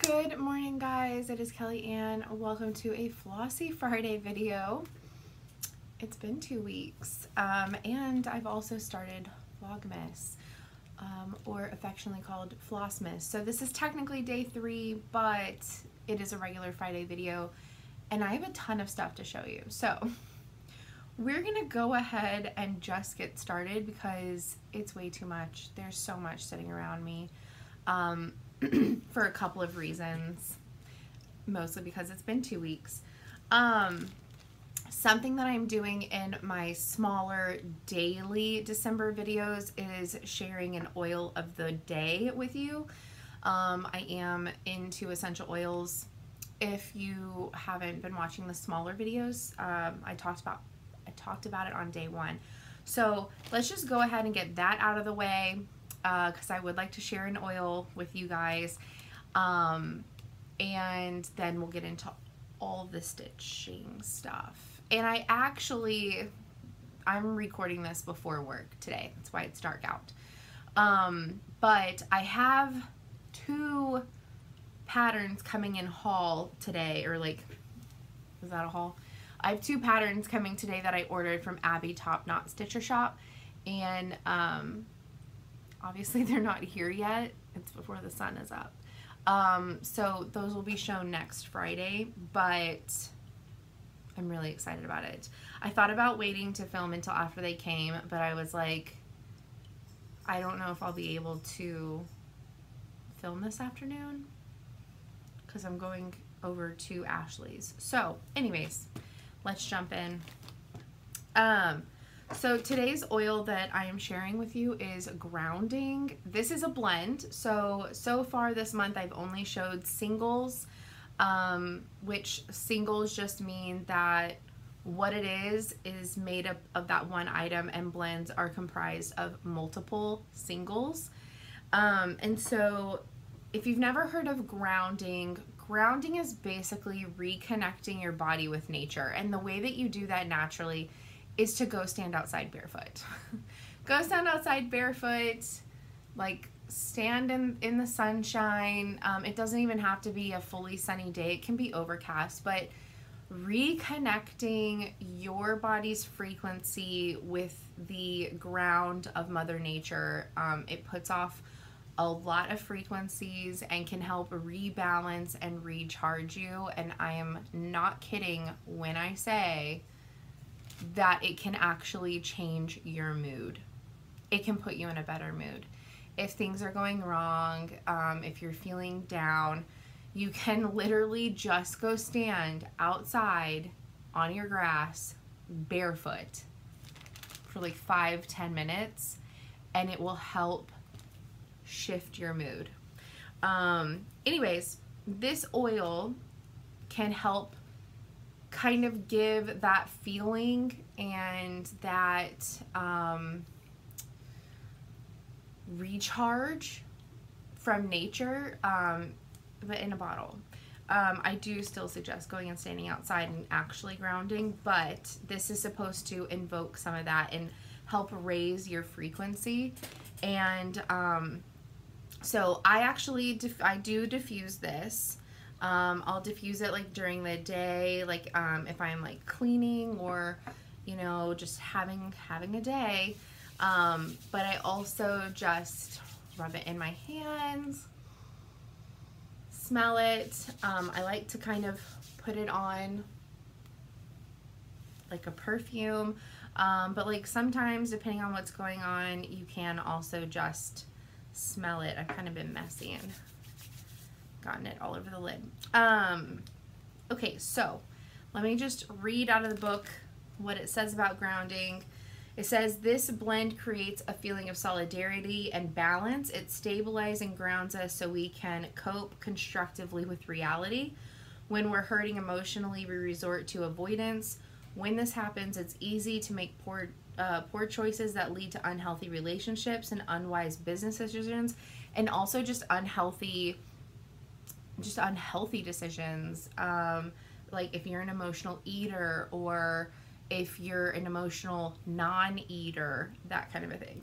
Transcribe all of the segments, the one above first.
Good morning, guys. It is Kelly and welcome to a Flossy Friday video. It's been 2 weeks and I've also started Vlogmas, or affectionately called Flossmas. So this is technically day 3, but it is a regular Friday video and I have a ton of stuff to show you. So we're gonna go ahead and just get started because it's way too much. There's so much sitting around me. For a couple of reasons, mostly because it's been 2 weeks. Something that I'm doing in my smaller daily December videos is sharing an oil of the day with you. I am into essential oils. If you haven't been watching the smaller videos, I talked about it on day 1. So let's just go ahead and get that out of the way. Because I would like to share an oil with you guys, and then we'll get into all the stitching stuff. And I'm recording this before work today, that's why it's dark out. But I have 2 patterns coming in haul today, or like, is that a haul? I have 2 patterns coming today that I ordered from Abby Top Knot Stitcher Shop, and obviously they're not here yet. It's before the sun is up. So those will be shown next Friday, but I'm really excited about it. I thought about waiting to film until after they came, but I was like, I don't know if I'll be able to film this afternoon because I'm going over to Ashley's. So anyways, let's jump in. So today's oil that I am sharing with you is Grounding. This is a blend. So far this month I've only showed singles, which singles just mean that what it is made up of that one item, and blends are comprised of multiple singles. And so if you've never heard of grounding is basically reconnecting your body with nature. And the way that you do that naturally is to go stand outside barefoot. Go stand outside barefoot, like stand in the sunshine. It doesn't even have to be a fully sunny day. It can be overcast, but reconnecting your body's frequency with the ground of Mother Nature, it puts off a lot of frequencies and can help rebalance and recharge you. And I am not kidding when I say that it can actually change your mood. It can put you in a better mood. If things are going wrong, if you're feeling down, you can literally just go stand outside on your grass barefoot for like 5-10 minutes, and it will help shift your mood. Anyways, this oil can help kind of give that feeling and that recharge from nature, but in a bottle. I do still suggest going and standing outside and actually grounding, but this is supposed to invoke some of that and help raise your frequency. And so I do diffuse this. I'll diffuse it like during the day, like if I'm like cleaning or, you know, just having a day. But I also just rub it in my hands, smell it. I like to kind of put it on like a perfume, but like sometimes depending on what's going on, you can also just smell it. I've kind of been messy and gotten it all over the lid. Okay, so let me just read out of the book what it says about grounding. It says, this blend creates a feeling of solidarity and balance. It stabilizes and grounds us so we can cope constructively with reality. When we're hurting emotionally, we resort to avoidance. When this happens, it's easy to make poor choices that lead to unhealthy relationships and unwise business decisions, and also just unhealthy decisions, like if you're an emotional eater or if you're an emotional non-eater, that kind of a thing.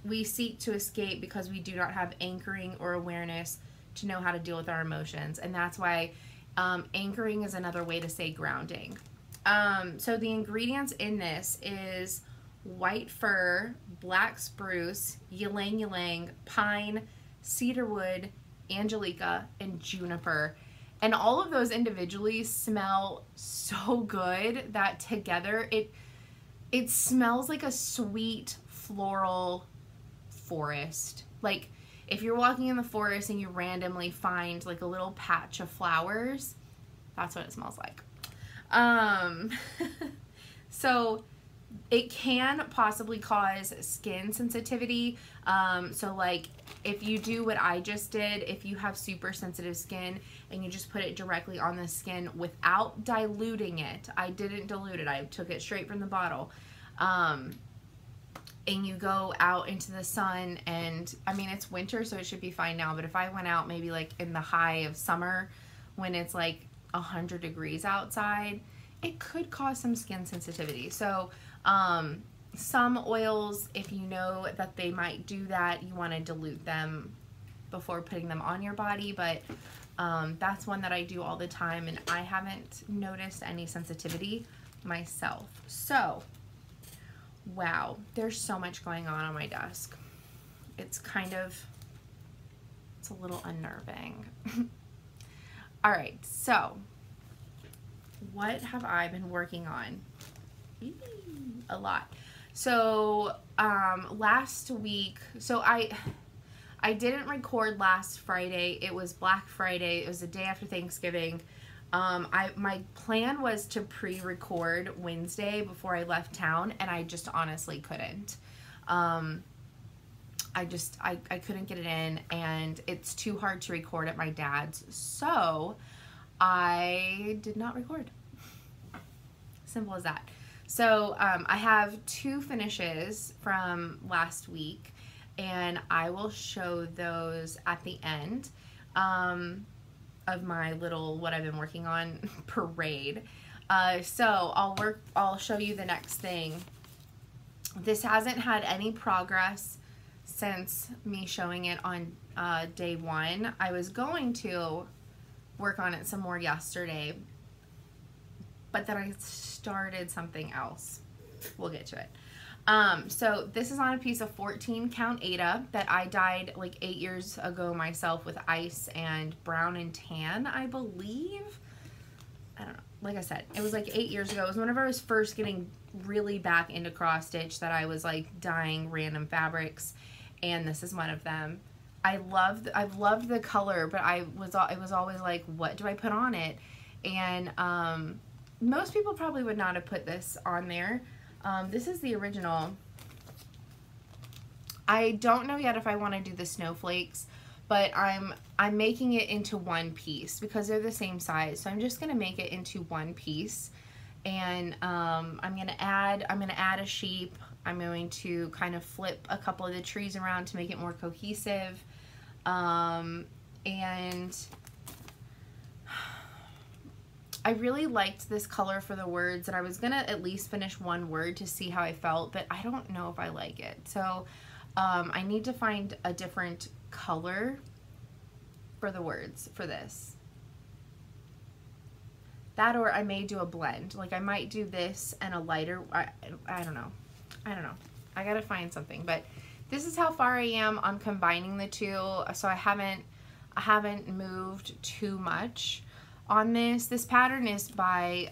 We seek to escape because we do not have anchoring or awareness to know how to deal with our emotions. And that's why anchoring is another way to say grounding. So the ingredients in this is white fir, black spruce, ylang ylang, pine, cedarwood, angelica, and juniper. And all of those individually smell so good that together it smells like a sweet floral forest. Like if you're walking in the forest and you randomly find like a little patch of flowers, that's what it smells like. So it can possibly cause skin sensitivity. So like if you do what I just did, if you have super sensitive skin and you just put it directly on the skin without diluting it, I didn't dilute it, I took it straight from the bottle, and you go out into the sun, and I mean it's winter so it should be fine now, but if I went out maybe like in the high of summer when it's like 100 degrees outside, it could cause some skin sensitivity. So some oils, if you know that they might do that, you want to dilute them before putting them on your body, but that's one that I do all the time, and I haven't noticed any sensitivity myself. So, wow, there's so much going on my desk. It's a little unnerving. All right, so what have I been working on? A lot. So last week, so I didn't record last Friday. It was Black Friday. It was the day after Thanksgiving. My plan was to pre-record Wednesday before I left town, and I just honestly couldn't. I couldn't get it in, and it's too hard to record at my dad's, so I did not record. Simple as that. So I have 2 finishes from last week, and I will show those at the end of my little what I've been working on parade. So I'll show you the next thing. This hasn't had any progress since me showing it on day 1. I was going to work on it some more yesterday, but then I started something else. We'll get to it. So this is on a piece of 14 count Aida that I dyed like 8 years ago myself with ice and brown and tan, I believe. I don't know. Like I said, it was like 8 years ago. It was whenever I was first getting really back into cross stitch that I was like dyeing random fabrics, and this is one of them. I've loved the color, but it was always like, what do I put on it? And most people probably would not have put this on there. This is the original. I don't know yet if I want to do the snowflakes, but I'm making it into one piece because they're the same size. So I'm just gonna make it into one piece, and I'm gonna add a sheep. I'm going to kind of flip a couple of the trees around to make it more cohesive, and I really liked this color for the words, and I was gonna at least finish one word to see how I felt, but I don't know if I like it. So I need to find a different color for the words for this. That, or I may do a blend. Like I might do this and a lighter, I don't know. I gotta find something, but this is how far I am on combining the two. So I haven't moved too much on this. This pattern is by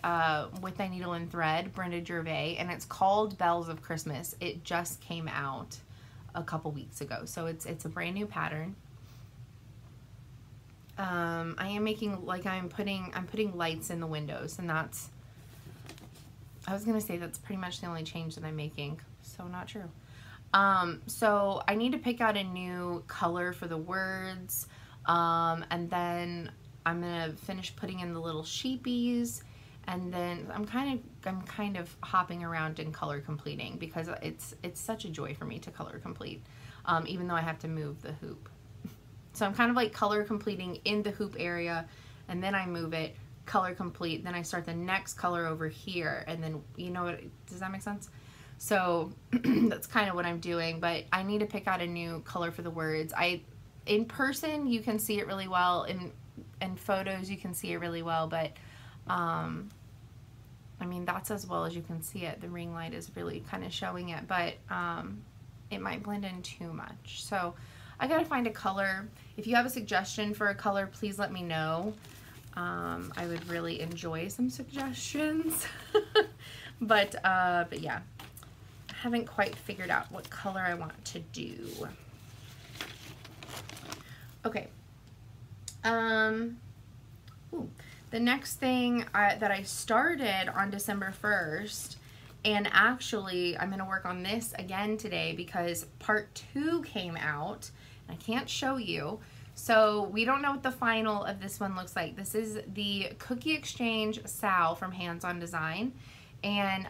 With Thy Needle and Thread, Brenda Gervais, and it's called Bells of Christmas. It just came out a couple weeks ago, so it's a brand new pattern. I am making, like, I'm putting lights in the windows, and that's, I was gonna say that's pretty much the only change that I'm making, so not true. So I need to pick out a new color for the words, and then I'm gonna finish putting in the little sheepies, and then I'm kind of hopping around and color completing because it's such a joy for me to color complete, even though I have to move the hoop. So I'm kind of like color completing in the hoop area, and then I move it, color complete, then I start the next color over here, and then, you know what, does that make sense? So that's kind of what I'm doing, but I need to pick out a new color for the words. in person you can see it really well, in photos you can see it really well, but I mean, that's as well as you can see it. The ring light is really kind of showing it, but it might blend in too much. So I gotta find a color. If you have a suggestion for a color, please let me know. I would really enjoy some suggestions. but yeah, I haven't quite figured out what color I want to do. Okay. Ooh. The next thing that I started on December 1st, and actually I'm going to work on this again today because part 2 came out, and I can't show you. So we don't know what the final of this one looks like. This is the Cookie Exchange Sal from Hands On Design, and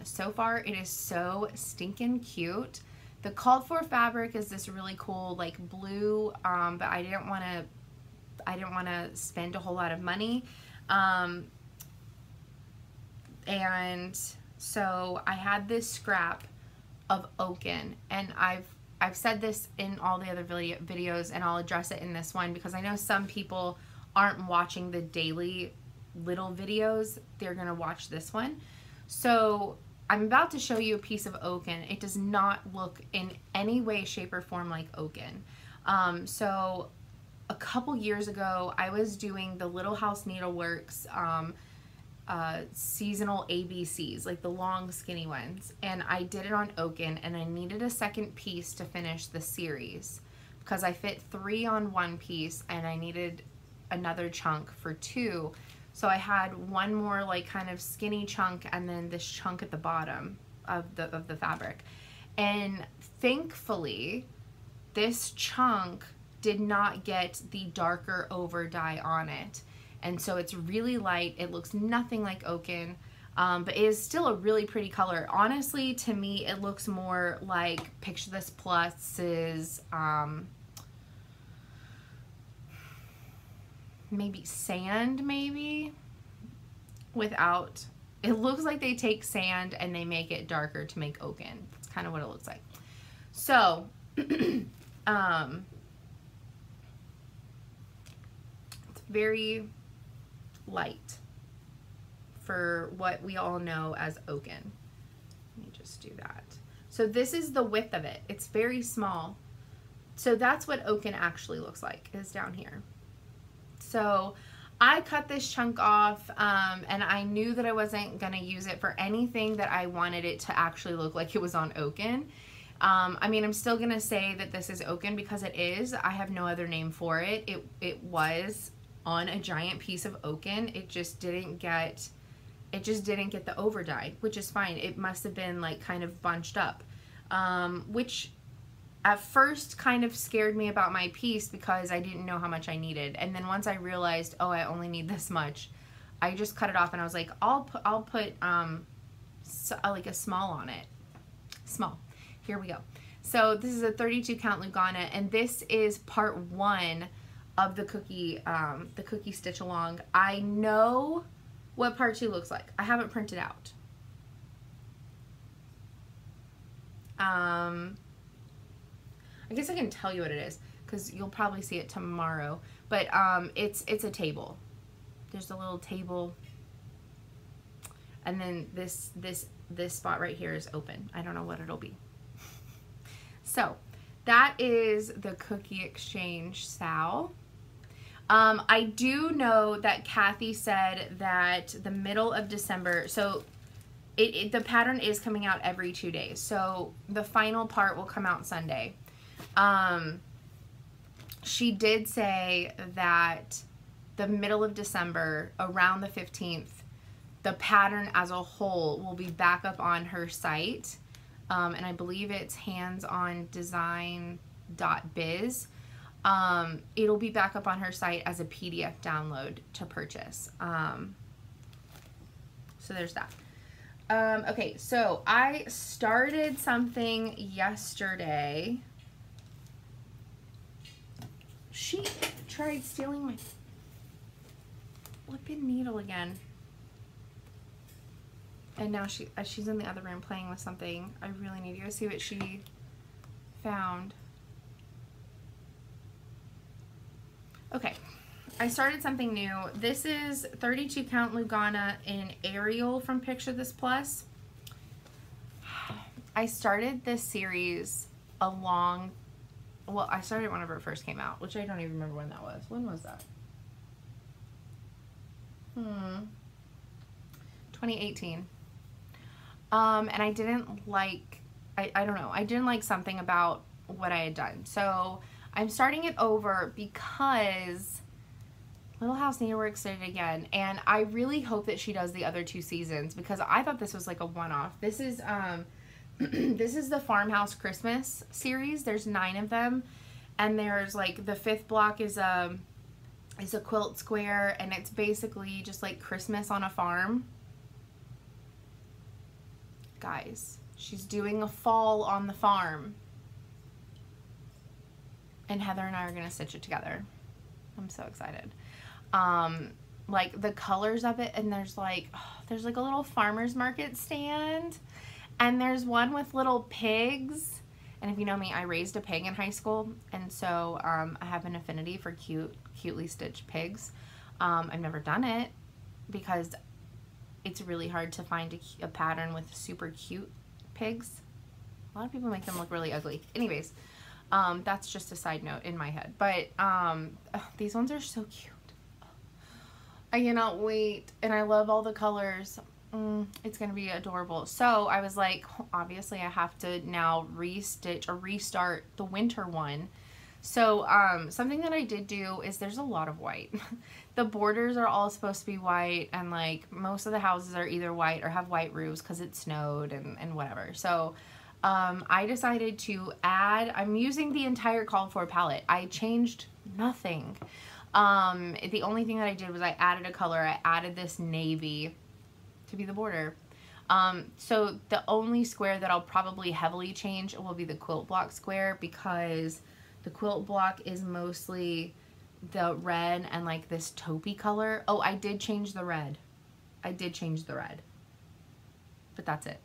so far it is so stinking cute. The called for fabric is this really cool like blue, but I didn't want to spend a whole lot of money, and so I had this scrap of oaken, and I've said this in all the other videos, and I'll address it in this one because I know some people aren't watching the daily little videos. They're gonna watch this one. So I'm about to show you a piece of oaken. It does not look in any way, shape, or form like oaken. So a couple years ago, I was doing the Little House Needleworks seasonal ABCs, like the long skinny ones, and I did it on oaken, and I needed a second piece to finish the series because I fit 3 on one piece and I needed another chunk for 2. So I had one more like kind of skinny chunk and then this chunk at the bottom of the fabric, and thankfully this chunk did not get the darker over dye on it, and so it's really light. It looks nothing like oaken, but it is still a really pretty color. Honestly, to me it looks more like Picture This Plus's maybe sand, maybe, without, it looks like they take sand and they make it darker to make oaken. That's kind of what it looks like. So it's very light for what we all know as oaken. Let me just do that. So this is the width of it. It's very small. So that's what oaken actually looks like, is down here. So I cut this chunk off, and I knew that I wasn't going to use it for anything that I wanted it to actually look like it was on oaken. I mean, I'm still going to say that this is oaken because it is. I have no other name for it. It was on a giant piece of oaken. It just didn't get the over dye, which is fine. It must have been like kind of bunched up, which at first kind of scared me about my piece because I didn't know how much I needed. And then once I realized, oh, I only need this much, I just cut it off and I was like, I'll put like a small on it. Small. Here we go. So this is a 32 count Lugana, and this is part 1 of the cookie stitch along. I know what part 2 looks like. I haven't printed out. I guess I can tell you what it is because you'll probably see it tomorrow. But it's a table. There's a little table, and then this spot right here is open. I don't know what it'll be. So that is the Cookie Exchange Sal. I do know that Kathy said that the middle of December, so the pattern is coming out every 2 days. So the final part will come out Sunday. She did say that the middle of December, around the 15th, the pattern as a whole will be back up on her site. And I believe it's handsondesign.biz. It'll be back up on her site as a PDF download to purchase. So there's that. Okay, so I started something yesterday. She tried stealing my flippin' needle again. And now she's in the other room playing with something. I really need to go see what she found. Okay, I started something new. This is 32 count Lugana in Ariel from Picture This Plus. I started this series well, I started whenever it first came out, which I don't even remember when that was. When was that? 2018. And I didn't like, I don't know, I didn't like something about what I had done. So I'm starting it over because Little House Needleworks did it again. And I really hope that she does the other 2 seasons because I thought this was like a one-off. This is, this is the Farmhouse Christmas series. There's 9 of them. And there's like, the 5th block is a quilt square, and it's basically just like Christmas on a farm. Guys, she's doing a fall on the farm. And Heather and I are gonna stitch it together. I'm so excited. Like the colors of it, and there's like a little farmer's market stand, and there's one with little pigs. And if you know me, I raised a pig in high school, and so I have an affinity for cutely stitched pigs. I've never done it because it's really hard to find a pattern with super cute pigs. A lot of people make them look really ugly. Anyways, that's just a side note in my head. But these ones are so cute. I cannot wait, and I love all the colors. It's gonna be adorable. So I was like, obviously I have to now restitch or restart the winter one. So something that I did do is there's a lot of white. The borders are all supposed to be white, and like most of the houses are either white or have white roofs because it snowed and whatever. So I decided to add, I'm using the entire called for palette. I changed nothing. The only thing that I did was I added a color. I added this navy to be the border. So the only square that I'll probably heavily change will be the quilt block square, because the quilt block is mostly the red and like this taupey color. Oh, I did change the red. I did change the red, but that's it.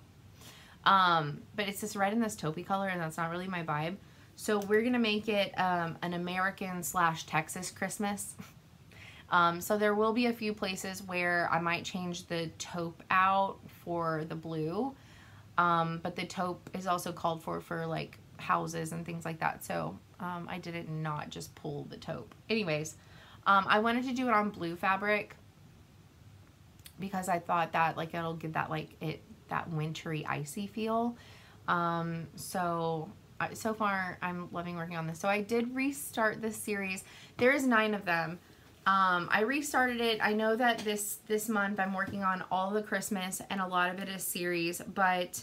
But it's this red and this taupey color, and that's not really my vibe. So we're gonna make it an American / Texas Christmas. So there will be a few places where I might change the taupe out for the blue, but the taupe is also called for like houses and things like that. So I didn't not just pull the taupe. Anyways, I wanted to do it on blue fabric because I thought that like it'll give that like that wintry icy feel. So far I'm loving working on this. So I did restart this series. There is 9 of them. I restarted it. I know that this month I'm working on all the Christmas, and a lot of it is series, but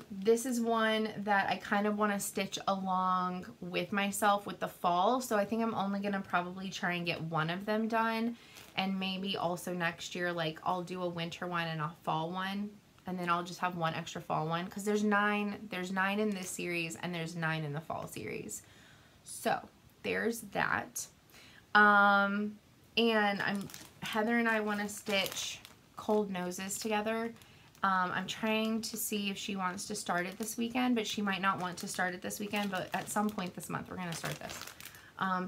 this is one that I kind of want to stitch along with myself with the fall. So I think I'm only going to probably try and get one of them done, and maybe also next year, like I'll do a winter one and a fall one, and then I'll just have one extra fall one, because there's 9 in this series and there's 9 in the fall series. So there's that. And Heather and I want to stitch Cold Noses together. I'm trying to see if she wants to start it this weekend, but she might not want to start it this weekend, but at some point this month we're going to start this.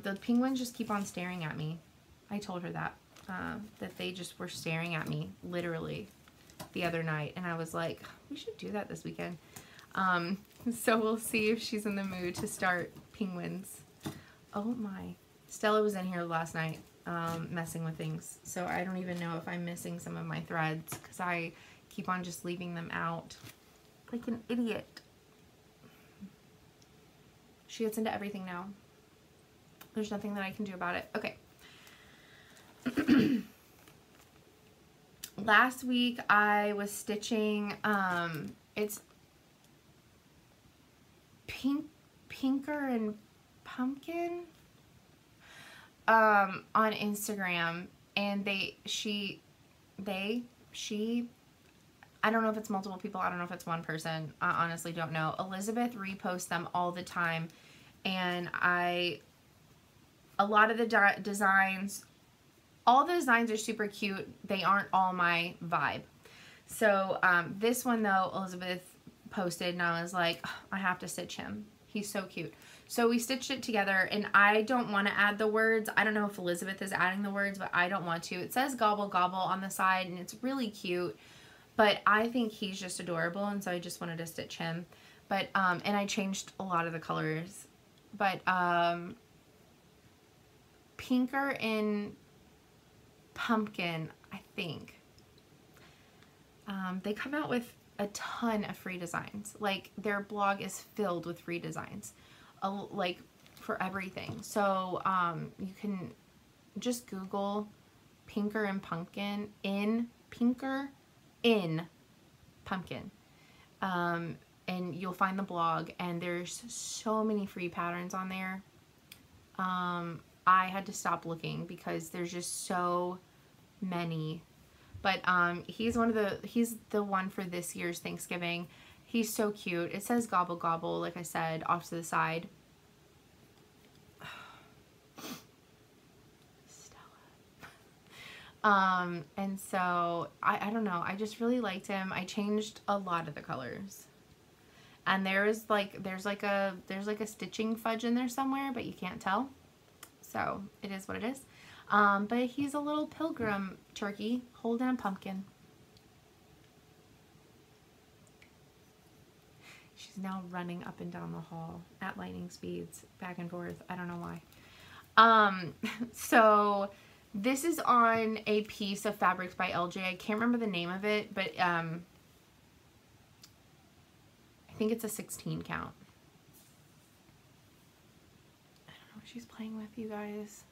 The penguins just keep on staring at me. I told her that, that they just were staring at me literally the other night, and I was like, we should do that this weekend. So we'll see if she's in the mood to start penguins. Oh my. Stella was in here last night messing with things, so I don't even know if I'm missing some of my threads because I keep on just leaving them out like an idiot. She gets into everything now. There's nothing that I can do about it. Okay. Last week I was stitching, it's Pinker and Pumpkin on Instagram, and she I don't know if it's multiple people, I don't know if it's one person, I honestly don't know. Elizabeth reposts them all the time, and a lot of the designs, all the designs are super cute. They aren't all my vibe. So this one though, Elizabeth posted, and I was like, oh, I have to stitch him. He's so cute. So we stitched it together, and I don't want to add the words. I don't know if Elizabeth is adding the words, but I don't want to. It says gobble gobble on the side, and it's really cute, but I think he's just adorable, and so I just wanted to stitch him. But, and I changed a lot of the colors, but, pinker in pumpkin, I think. They come out with a ton of free designs. Like, their blog is filled with free designs, like, for everything. So, you can just Google pinker in pumpkin, pinker in pumpkin. And you'll find the blog, and there's so many free patterns on there. I had to stop looking because there's just so many. But he's the one for this year's Thanksgiving. He's so cute. It says gobble gobble, like I said, off to the side. Stella. And so I don't know. I just really liked him. I changed a lot of the colors. And there's like a stitching fudge in there somewhere, but you can't tell. So it is what it is. But he's a little pilgrim turkey holding a pumpkin. She's now running up and down the hall at lightning speeds, back and forth. I don't know why. So this is on a piece of Fabrics by LJ. I can't remember the name of it, but I think it's a 16 count. I don't know what she's playing with, you guys.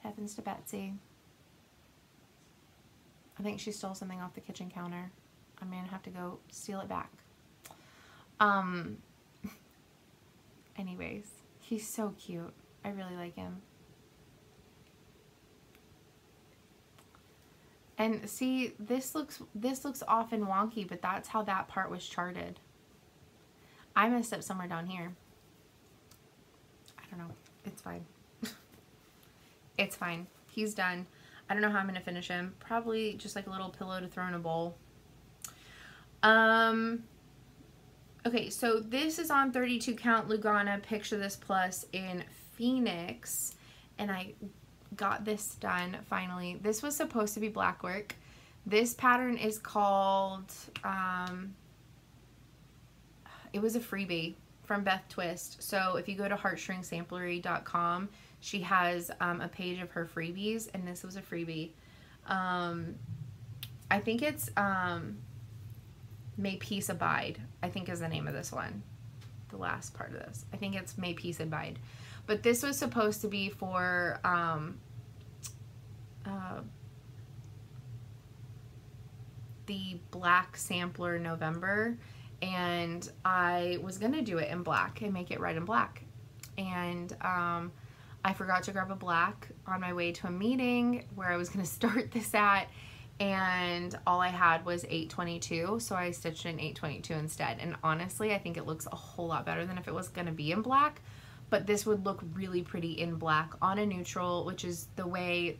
Heavens to Betsy. I think she stole something off the kitchen counter. I'm gonna have to go steal it back. Anyways, he's so cute. I really like him. And see, this looks off and wonky, but that's how that part was charted. I messed up somewhere down here. I don't know. It's fine. It's fine. He's done. I don't know how I'm going to finish him. Probably just like a little pillow to throw in a bowl. Okay, so this is on 32 count Lugana Picture This Plus in Phoenix. And I got this done finally. This was supposed to be black work. This pattern is called, it was a freebie from Beth Twist. So if you go to heartstringsamplery.com, she has a page of her freebies, and this was a freebie. I think it's May Peace Abide, I think is the name of this one. The last part of this. I think it's May Peace Abide. But this was supposed to be for the black sampler November, and I was going to do it in black and make it red and black. And I forgot to grab a black on my way to a meeting where I was going to start this at, and all I had was 822, so I stitched in 822 instead. And honestly, I think it looks a whole lot better than if it was going to be in black, but this would look really pretty in black on a neutral, which is the way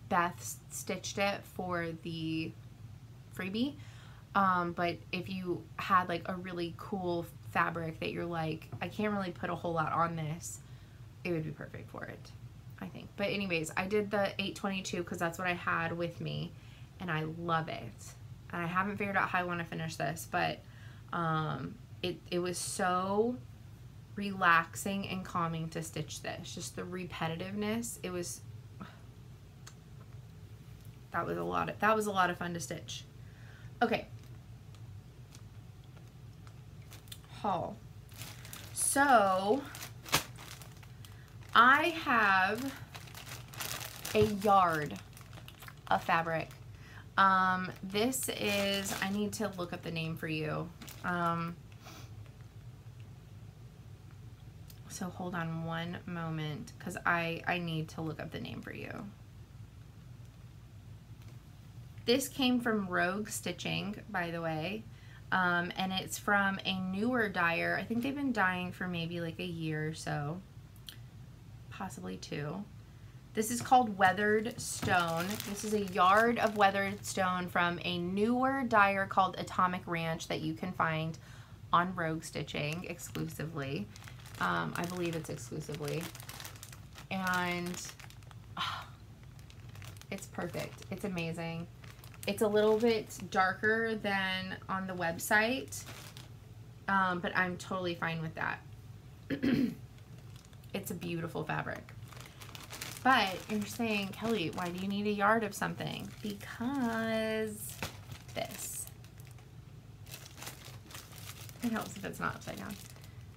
Beth stitched it for the freebie. But if you had like a really cool fabric that you're like, I can't really put a whole lot on this, it would be perfect for it, I think. But anyways, I did the 822 because that's what I had with me, and I love it. And I haven't figured out how I want to finish this, but it was so relaxing and calming to stitch this. Just the repetitiveness, it was, that was a lot of fun to stitch. Okay. Haul. So I have a yard of fabric. This is, I need to look up the name for you. So hold on one moment, because I need to look up the name for you. This came from Rogue Stitching, by the way. And it's from a newer dyer. I think they've been dyeing for maybe like a year or so, possibly 2. This is called Weathered Stone. This is a yard of weathered stone from a newer dyer called Atomic Ranch that you can find on Rogue Stitching exclusively. I believe it's exclusively. And it's perfect. It's amazing. It's a little bit darker than on the website, but I'm totally fine with that. It's a beautiful fabric. But you're saying, Kelly, why do you need a yard of something? Because this. It helps if it's not upside down.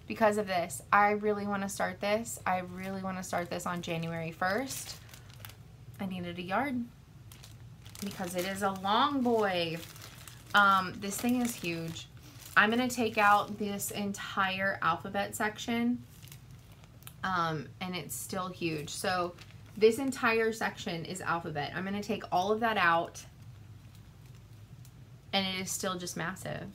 Because of this. I really want to start this. I really want to start this on January 1st. I needed a yard because it is a long boy. This thing is huge. I'm going to take out this entire alphabet section, and it's still huge. So this entire section is alphabet. I'm going to take all of that out, and it is still just massive.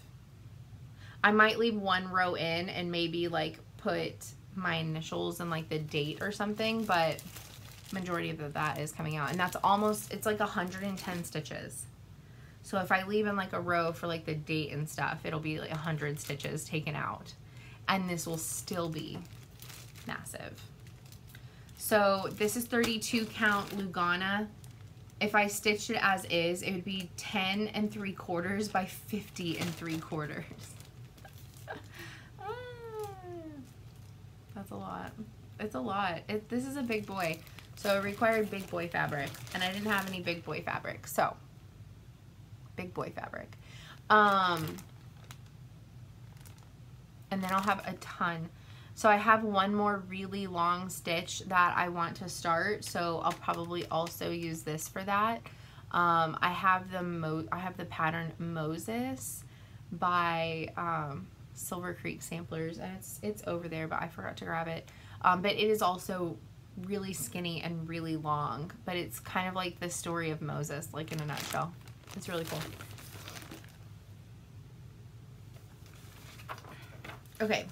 I might leave one row in and maybe like put my initials and like the date or something, but majority of that is coming out. And that's almost, it's like 110 stitches. So if I leave in like a row for like the date and stuff, it'll be like 100 stitches taken out. And this will still be massive. So this is 32 count Lugana. If I stitched it as is, it would be 10 3/4 by 50 3/4. That's a lot. It's a lot. This is a big boy. So it required big boy fabric, and I didn't have any big boy fabric. So big boy fabric. And then I'll have a ton. So I have one more really long stitch that I want to start, so I'll probably also use this for that. I have the pattern Moses by Silver Creek Samplers, and it's over there, but I forgot to grab it. But it is also really skinny and really long, but it's kind of like the story of Moses, like in a nutshell. It's really cool. Okay,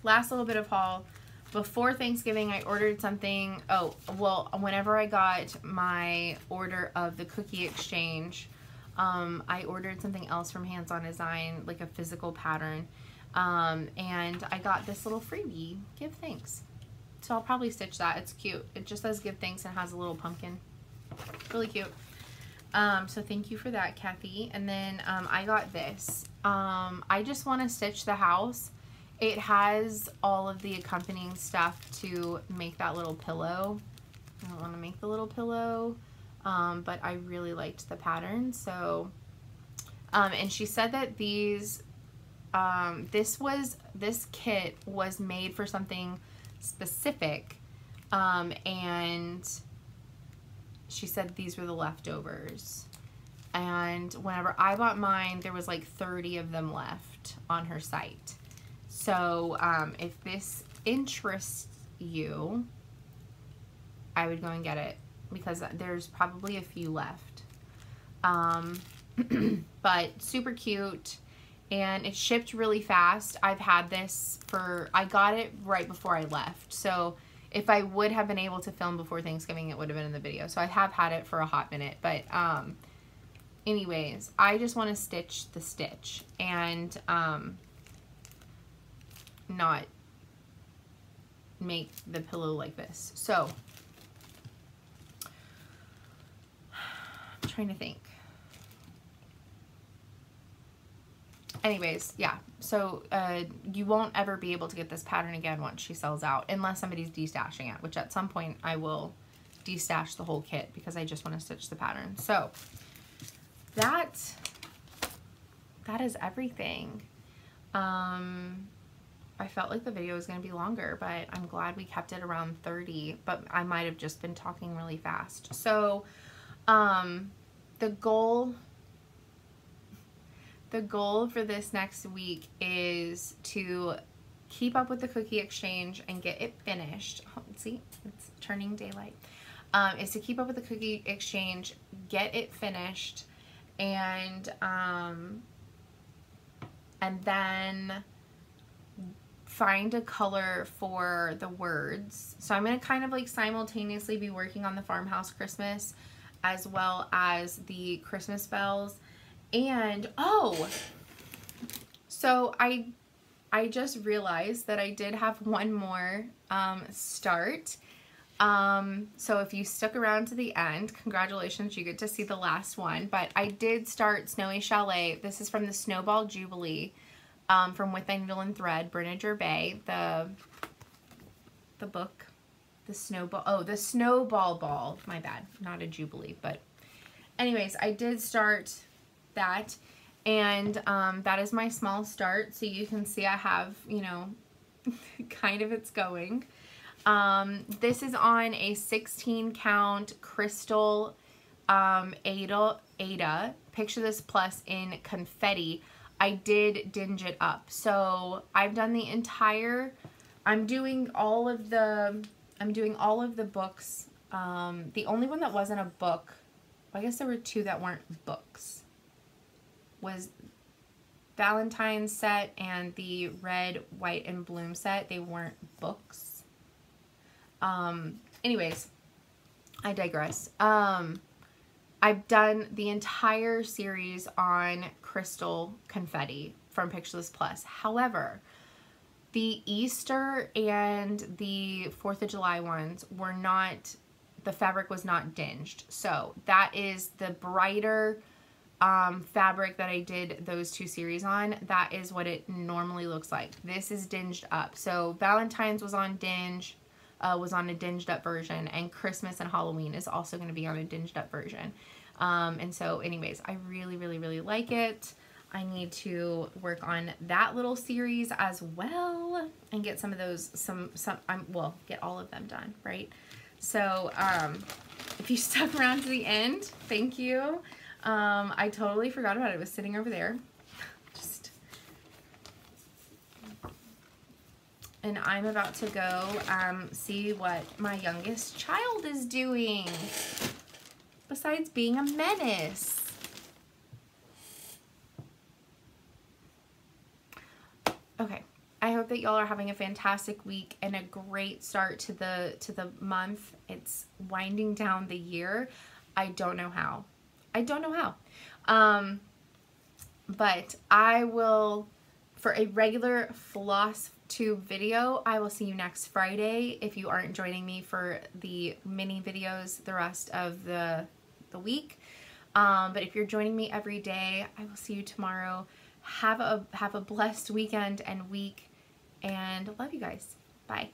last little bit of haul. Before Thanksgiving, I ordered something. Oh, well, whenever I got my order of the cookie exchange, I ordered something else from Hands On Design, like a physical pattern. And I got this little freebie, Give Thanks. So I'll probably stitch that. It's cute. It just says Give Thanks and has a little pumpkin. Really cute. So thank you for that, Kathy. And then I got this. I just want to stitch the house. It has all of the accompanying stuff to make that little pillow. I don't want to make the little pillow, but I really liked the pattern. So, and she said that these, this kit was made for something specific, and she said these were the leftovers. And whenever I bought mine, there was like 30 of them left on her site. So if this interests you, I would go and get it because there's probably a few left. But super cute, and it shipped really fast. I've had this I got it right before I left. So if I would have been able to film before Thanksgiving, it would have been in the video. So I have had it for a hot minute. But anyways, I just want to stitch the stitch and not make the pillow like this. So I'm trying to think. Anyways, yeah, so you won't ever be able to get this pattern again once she sells out, unless somebody's destashing it, which at some point I will destash the whole kit because I just want to stitch the pattern. So that is everything. I felt like the video was going to be longer, but I'm glad we kept it around 30, but I might have just been talking really fast. So the goal for this next week is to keep up with the cookie exchange and get it finished. Oh, see, it's turning daylight. Is to keep up with the cookie exchange, get it finished, and then find a color for the words. So I'm going to kind of like simultaneously be working on the Farmhouse Christmas as well as the Christmas bells. And oh, so I just realized that I did have one more start. So if you stuck around to the end, congratulations, you get to see the last one. But I did start Snowy Chalet. This is from the Snowball Jubilee, from With Thy Needle and Thread, Berniger Bay. The book, the Snowball, oh, the Snowball Ball, my bad, not a Jubilee. But anyways, I did start that, and that is my small start. So you can see I have, you know, kind of it's going. This is on a 16 count crystal Ada. Picture this plus in confetti. I did dinge it up. So I've done the entire, I'm doing all of the books. The only one that wasn't a book, well, I guess there were two that weren't books, was Valentine's set and the Red, White, and Bloom set. They weren't books. Anyways, I digress. I've done the entire series on crystal confetti from Picture This Plus. However, the Easter and the 4th of July ones were not, the fabric was not dinged. So that is the brighter fabric that I did those two series on. That is what it normally looks like. This is dinged up. So Valentine's was on dinge. Was on a dinged up version, and Christmas and Halloween is also going to be on a dinged up version. And so anyways, I really, really, really like it. I need to work on that little series as well and get some of those, well, get all of them done, right? So, if you stuck around to the end, thank you. I totally forgot about it. It was sitting over there. And I'm about to go see what my youngest child is doing, besides being a menace. Okay, I hope that y'all are having a fantastic week and a great start to the month. It's winding down the year. I don't know how. But I will, for a regular FlossTube video, I will see you next Friday if you aren't joining me for the mini videos the rest of the week. But if you're joining me every day, I will see you tomorrow. Have a blessed weekend and week, and love you guys. Bye.